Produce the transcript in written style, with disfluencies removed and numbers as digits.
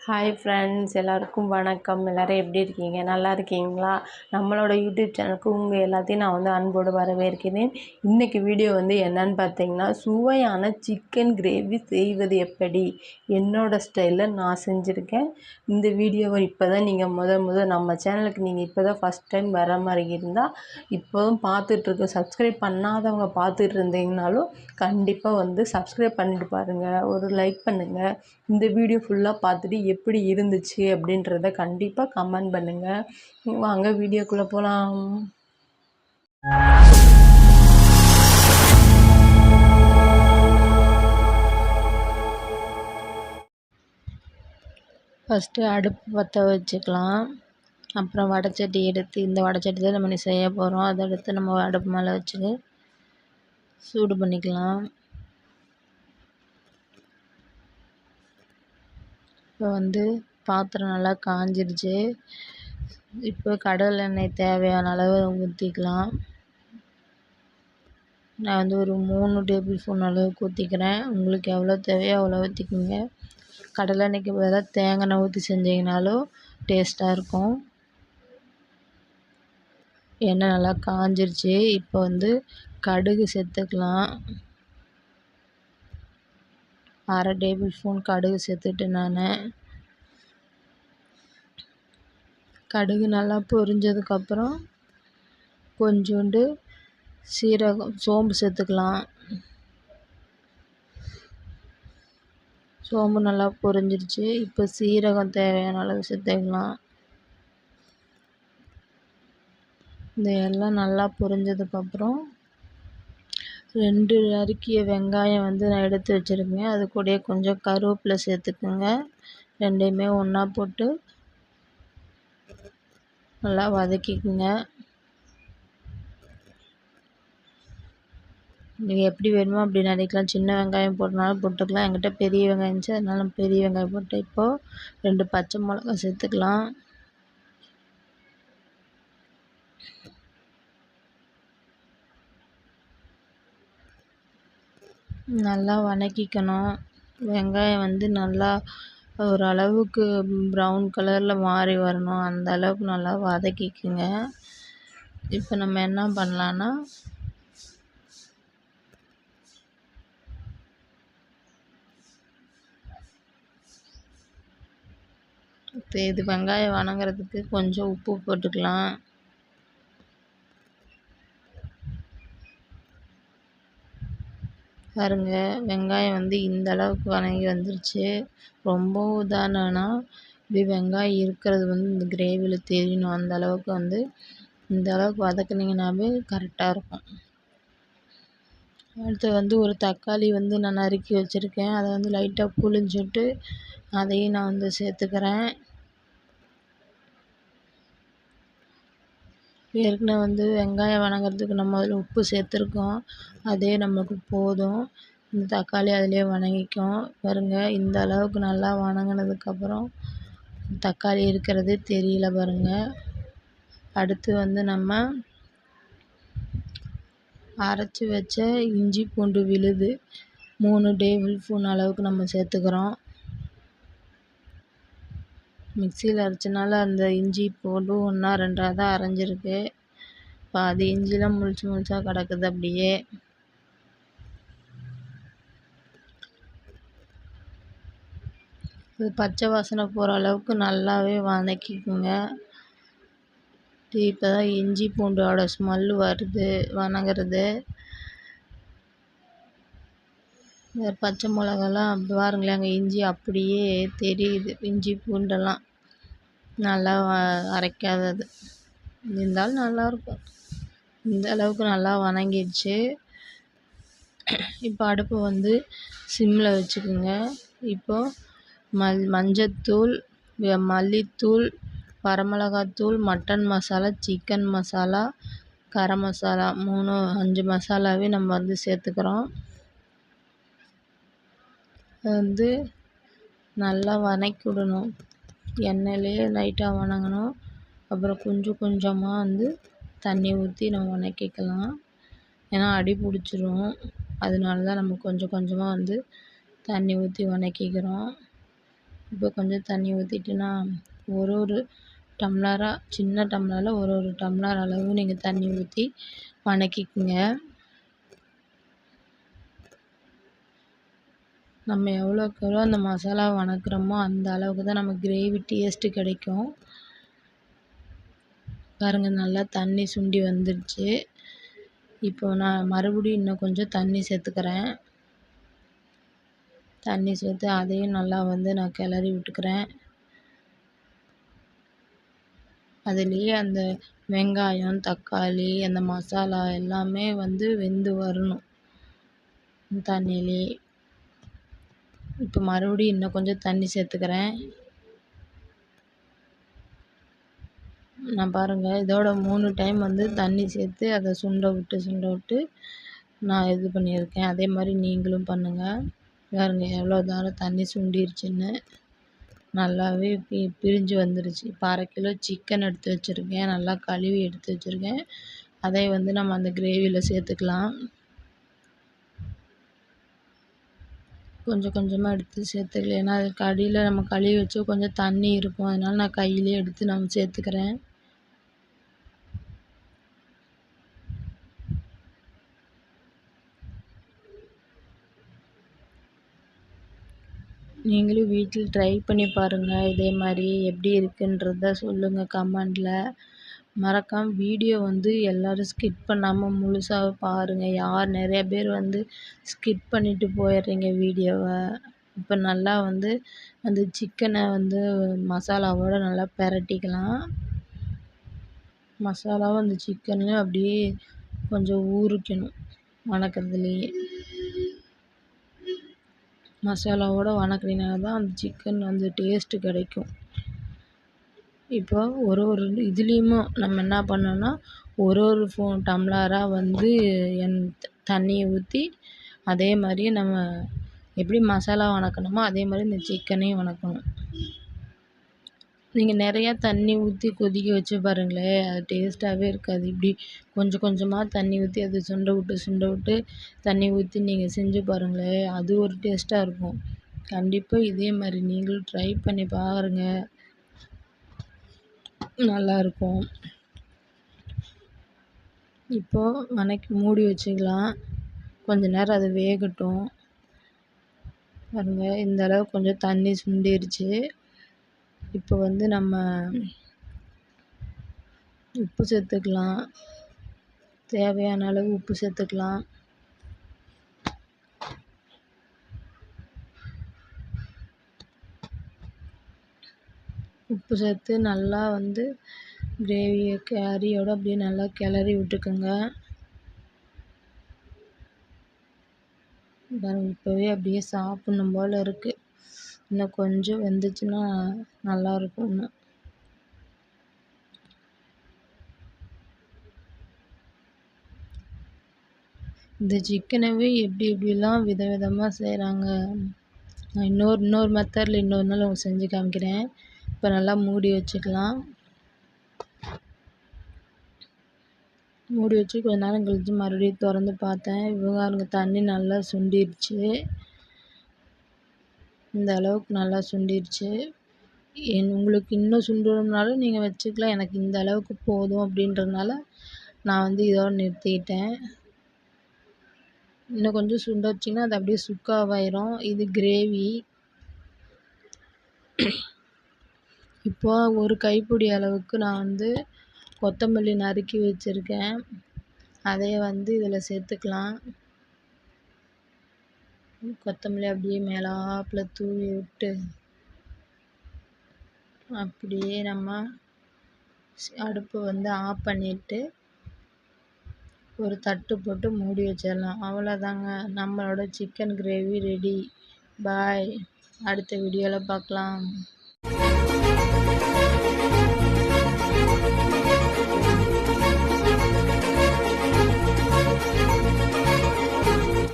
Hi friends, எல்லாருக்கும் வணக்கம். எல்லோரும் எப்படி இருக்கீங்க? நல்லா இருக்கீங்களா? நம்மளோட யூடியூப் சேனலுக்கு உங்கள் எல்லாத்தையும் நான் அன்போடு வரவேற்கிறேன். இன்றைக்கி வீடியோ என்னன்னு பார்த்தீங்கன்னா, சுவையான சிக்கன் கிரேவி செய்வது எப்படி, என்னோடய ஸ்டைலில் நான் செஞ்சுருக்கேன். இந்த வீடியோவை இப்போ தான் நீங்கள் நம்ம சேனலுக்கு நீங்கள் இப்போ தான் ஃபஸ்ட் டைம் வர மாதிரி இருந்தால், இப்போதும் பார்த்துட்ருக்க சப்ஸ்கிரைப் பண்ணாதவங்க பார்த்துட்டு இருந்தீங்கனாலும் கண்டிப்பாக சப்ஸ்கிரைப் பண்ணிட்டு பாருங்கள், ஒரு லைக் பண்ணுங்கள். இந்த வீடியோ ஃபுல்லாக பார்த்துட்டு எப்படி இருந்துச்சு அப்படின்றத கண்டிப்பாக கமெண்ட் பண்ணுங்கள். வாங்க வீடியோக்குள்ளே போகலாம். ஃபஸ்ட்டு அடுப்பு பற்ற வச்சுக்கலாம். அப்புறம் வடைச்சட்டி எடுத்து, இந்த வடைச்சட்டி தான் நம்ம செய்ய போகிறோம். அதை எடுத்து நம்ம அடுப்பு மேலே வச்சுட்டு சூடு பண்ணிக்கலாம். இப்போ பாத்திரம் நல்லா காஞ்சிருச்சு. இப்போ கடலை எண்ணெய் தேவையான அளவு ஊற்றிக்கலாம். நான் ஒரு 3 டேபிள் ஸ்பூன் அளவுக்கு ஊற்றிக்கிறேன். உங்களுக்கு எவ்வளோ தேவையோ அவ்வளோ ஊற்றிக்கோங்க. கடலை எண்ணெய்க்கு பதிலாக தேங்காய் எண்ணெய் ஊற்றி செஞ்சிங்கனாலும் டேஸ்ட்டாக இருக்கும். எண்ணெய் நல்லா காஞ்சிருச்சு. இப்போ கடுகு சேர்த்துக்கலாம். 1/2 டேபிள் ஸ்பூன் கடுகு சேர்த்துட்டு கடுகு நல்லா பொரிஞ்சதுக்கப்புறம் கொஞ்சோண்டு சீரகம், சோம்பு சேர்த்துக்கலாம். சோம்பு நல்லா பொரிஞ்சிருச்சு. இப்போ சீரகம் தேவையான அளவு சேர்த்துக்கலாம். இந்த எல்லாம் நல்லா பொரிஞ்சதுக்கப்புறம் 2 நறுக்கிய வெங்காயம் நான் எடுத்து வச்சுருக்கேன். அது கூடயே கொஞ்சம் கருவேப்பிலை சேர்த்துக்குங்க. ரெண்டையுமே ஒன்றா போட்டு நல்லா வதக்கிக்குங்க. நீங்கள் எப்படி வேணுமோ அப்படி நறுக்கலாம். சின்ன வெங்காயம் போட்டனாலும் போட்டுக்கலாம். என்கிட்ட பெரிய வெங்காயம் இருந்துச்சு, அதனால பெரிய வெங்காயம் போட்டேன். இப்போது 2 பச்சை மிளகா சேர்த்துக்கலாம். நல்லா வதக்கிக்கணும். வெங்காயம் நல்லா ஓரளவுக்கு ப்ரௌன் கலரில் மாறி வரணும். அந்த அளவுக்கு நல்லா வதக்கிக்குங்க. இப்போ நம்ம என்ன பண்ணலான்னா, இது வெங்காயம் வதங்குறதுக்கு கொஞ்சம் உப்பு போட்டுக்கலாம். பாருங்க, வெங்காயம் இந்த அளவுக்கு வதங்கி வந்துருச்சு. ரொம்பவும் இதானா இப்படி வெங்காயம் இருக்கிறது இந்த கிரேவியில் தெரியணும். அந்த அளவுக்கு இந்த அளவுக்கு வதக்குனீங்கன்னாவே கரெக்டாக இருக்கும். அடுத்து ஒரு தக்காளி நான் நறுக்கி வச்சுருக்கேன். அதை லைட்டாக புழிஞ்சிட்டு அதையும் நான் சேர்த்துக்கிறேன். ஏற்கனவே வெங்காயம் வதங்குறதுக்கு நம்ம அதில் உப்பு சேர்த்துருக்கோம். அதே நமக்கு போதும். இந்த தக்காளி அதிலே வதங்கிக்கும். பாருங்கள், இந்த அளவுக்கு நல்லா வதங்கினதுக்கப்புறம் தக்காளி இருக்கிறதே தெரியல பாருங்கள். அடுத்து நம்ம அரைச்சி வச்ச இஞ்சி பூண்டு விழுது 3 டேபிள் ஸ்பூன் அளவுக்கு நம்ம சேர்த்துக்கிறோம். மிக்சியில் அரைச்சனால அந்த இஞ்சி பூண்டு 1 2 தான் அரைஞ்சிருக்கு. பாதி இஞ்சிலாம் முழுசாக கிடக்குது அப்படியே. இது பச்சை வாசனை போகிற அளவுக்கு நல்லாவே வதக்கிக்குங்க. இப்போ தான் இஞ்சி பூண்டோட ஸ்மெல்லு வருது வதங்குறது. இந்த பச்சை மிளகாலாம் பாருங்களேன், அங்கே இஞ்சி அப்படியே தெரியுது. இஞ்சி பூண்டெல்லாம் நல்லா அரைக்காதது இருந்தாலும் நல்லாயிருக்கும். இந்த அளவுக்கு நல்லா வதங்கிடுச்சு. இப்போ அடுப்பு சிம்மில் வச்சுக்கோங்க. இப்போது மஞ்சத்தூள், மல்லித்தூள், வரமிளகாத்தூள், மட்டன் மசாலா, சிக்கன் மசாலா, கரம் மசாலா 5 மசாலாவே நம்ம சேர்த்துக்கிறோம். நல்லா வதக்கி விடணும். எண்ணெயிலேயே லைட்டாக வதங்கணும். அப்புறம் கொஞ்சம் கொஞ்சமாக தண்ணி ஊற்றி நம்ம வதக்கிக்கலாம். ஏன்னா அடி பிடிச்சிரும். அதனால தான் நம்ம கொஞ்சம் கொஞ்சமாக தண்ணி ஊற்றி வதக்கிக்கிறோம். இப்போ கொஞ்சம் தண்ணி ஊற்றிட்டு ஒரு ஒரு டம்ளராக சின்ன டம்ளரில் ஒரு ஒரு டம்ளர் அளவு நீங்கள் தண்ணி ஊற்றி வதக்கிக்குங்க. நம்ம எவ்வளோக்கு எவ்வளோ அந்த மசாலா வதக்குறோமோ அந்த அளவுக்கு தான் நமக்கு கிரேவி டேஸ்ட்டு கிடைக்கும். பாருங்கள், நல்லா தண்ணி சுண்டி வந்துடுச்சு. இப்போ நான் மறுபடியும் இன்னும் கொஞ்சம் தண்ணி சேர்த்துக்கிறேன். தண்ணி சேர்த்து அதையும் நல்லா நான் கிளறி விட்டுக்கிறேன். அதுலேயே அந்த வெங்காயம், தக்காளி, அந்த மசாலா எல்லாமே வெந்து வரணும் தண்ணியிலே. இப்போ மறுபடியும் இன்னும் கொஞ்சம் தண்ணி சேர்த்துக்கிறேன். நான் பாருங்கள், இதோட 3 டைம் தண்ணி சேர்த்து அதை சுண்ட விட்டு நான் இது பண்ணியிருக்கேன். அதே மாதிரி நீங்களும் பண்ணுங்கள். பாருங்கள் எவ்வளோ நேரம் தண்ணி சுண்டிருச்சுன்னு. நல்லாவே பிரிஞ்சு வந்துடுச்சு. இப்போ 1/2 கிலோ சிக்கன் எடுத்து வச்சுருக்கேன். நல்லா கழுவி எடுத்து வச்சுருக்கேன். அதை நம்ம அந்த கிரேவியில் சேர்த்துக்கலாம். கொஞ்சம் கொஞ்சமாக எடுத்து சேர்த்துக்கலாம். ஏன்னா அதுக்கு அடியில் நம்ம கழுவி வச்சு கொஞ்சம் தண்ணி இருக்கும். அதனால் நான் கையிலே எடுத்து சேர்த்துக்கிறேன். நீங்களும் வீட்டில் ட்ரை பண்ணி பாருங்கள். இதே மாதிரி எப்படி இருக்குன்றத சொல்லுங்கள் கமெண்டில். மறக்காமல் வீடியோ எல்லோரும் ஸ்கிப் பண்ணாமல் முழுசாக பாருங்கள். நிறைய பேர் ஸ்கிப் பண்ணிவிட்டு போயிடுறீங்க வீடியோவை. இப்போ நல்லா அந்த சிக்கனை மசாலாவோடு நல்லா பிரட்டிக்கலாம். மசாலாவும் அந்த சிக்கன்லேயும் அப்படியே கொஞ்சம் ஊறிக்கணும் வதக்குறதுலேயே. மசாலாவோடு வதக்குனீங்கன்னா தான் அந்த சிக்கன் டேஸ்ட்டு கிடைக்கும். இப்போ ஒரு இதுலேயுமே நம்ம என்ன பண்ணோன்னா ஒரு டம்ளராக தண்ணியை ஊற்றி அதே மாதிரியே நம்ம எப்படி மசாலா வதக்கணுமோ அதே மாதிரி இந்த சிக்கனையும் வதக்கணும். நீங்கள் நிறையா தண்ணி ஊற்றி கொதிக்க வச்சு பாருங்களேன், அது டேஸ்ட்டாகவே இருக்காது. இப்படி கொஞ்சம் கொஞ்சமாக தண்ணி ஊற்றி அதை சுண்ட விட்டு தண்ணி ஊற்றி நீங்கள் செஞ்சு பாருங்களேன், அது ஒரு டேஸ்ட்டாக இருக்கும். கண்டிப்பாக இதே மாதிரி நீங்களும் ட்ரை பண்ணி பாருங்கள், நல்லாயிருக்கும். இப்போது மூடி வச்சுக்கலாம். கொஞ்ச நேரம் அது வேகட்டும். பாருங்கள், இந்த அளவு கொஞ்சம் தண்ணி சுண்டிருச்சு. இப்போ நம்ம உப்பு சேர்த்துக்கலாம். தேவையான அளவு உப்பு சேர்த்துக்கலாம். உப்பு சேர்த்து நல்லா கிரேவியை கறியோடு அப்படியே நல்லா கிளறி விட்டுக்குங்க. இப்போவே அப்படியே சாப்பிட்ணும் போல் இருக்குது. இன்னும் கொஞ்சம் வெந்துச்சுன்னா நல்லாயிருக்கும் இன்னும். இந்த சிக்கனவே எப்படி எப்படிலாம் விதவிதமாக செய்கிறாங்க. நான் இன்னொரு மெத்தடில் இன்னொரு நாள் உங்களுக்கு செஞ்சு காமிக்கிறேன். இப்போ நல்லா மூடி வச்சுக்கலாம். மூடி வச்சு கொஞ்ச நேரம் கழித்து மறுபடியும் திறந்து பார்த்தேன். இவங்க தண்ணி நல்லா சுண்டிருச்சு. இந்த அளவுக்கு நல்லா சுண்டிருச்சு. உங்களுக்கு இன்னும் சுண்டணும்னாலும் நீங்கள் வச்சுக்கலாம். எனக்கு இந்த அளவுக்கு போதும் அப்படின்றதுனால நான் இதோடு நிறுத்திக்கிட்டேன். இன்னும் கொஞ்சம் சுண்ட வச்சிங்கன்னா அது அப்படியே சுக்காவாயிரும். இது கிரேவி. இப்போ ஒரு கைப்பிடி அளவுக்கு நான் கொத்தமல்லி நறுக்கி வச்சுருக்கேன். அதை இதில் சேர்த்துக்கலாம். கொத்தமல்லி அப்படியே மேலாப்பில் தூவி விட்டு அப்படியே நம்ம அடுப்பை ஆஃப் பண்ணிவிட்டு ஒரு தட்டு போட்டு மூடி வச்சிடலாம். அவ்வளோதாங்க, நம்மளோட சிக்கன் கிரேவி ரெடி. பாய். அடுத்த வீடியோவில் பார்க்கலாம்.